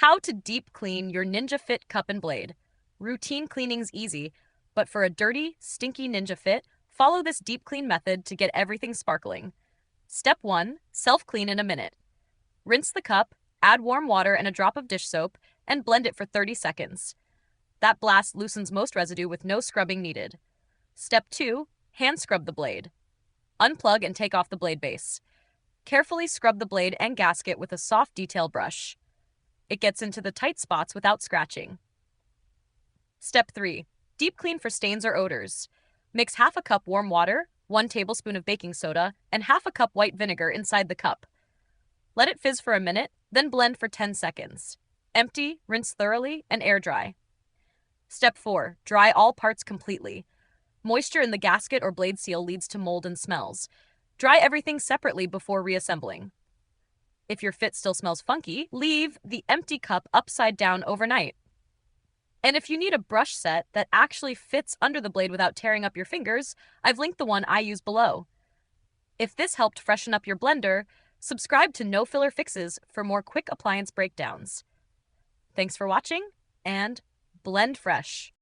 How to deep clean your Ninja Fit cup and blade. Routine cleaning's easy, but for a dirty, stinky Ninja Fit, follow this deep clean method to get everything sparkling. Step 1. Self-clean in a minute. Rinse the cup, add warm water and a drop of dish soap, and blend it for 30 seconds. That blast loosens most residue with no scrubbing needed. Step 2. Hand scrub the blade. Unplug and take off the blade base. Carefully scrub the blade and gasket with a soft detail brush. It gets into the tight spots without scratching. Step 3. Deep clean for stains or odors. Mix half a cup warm water, 1 tablespoon of baking soda, and half a cup white vinegar inside the cup. Let it fizz for a minute, then blend for 10 seconds. Empty, rinse thoroughly, and air dry. Step 4. Dry all parts completely. Moisture in the gasket or blade seal leads to mold and smells. Dry everything separately before reassembling. If your fit still smells funky, leave the empty cup upside down overnight. And if you need a brush set that actually fits under the blade without tearing up your fingers, I've linked the one I use below. If this helped freshen up your blender, subscribe to No Filler Fixes for more quick appliance breakdowns. Thanks for watching, and blend fresh.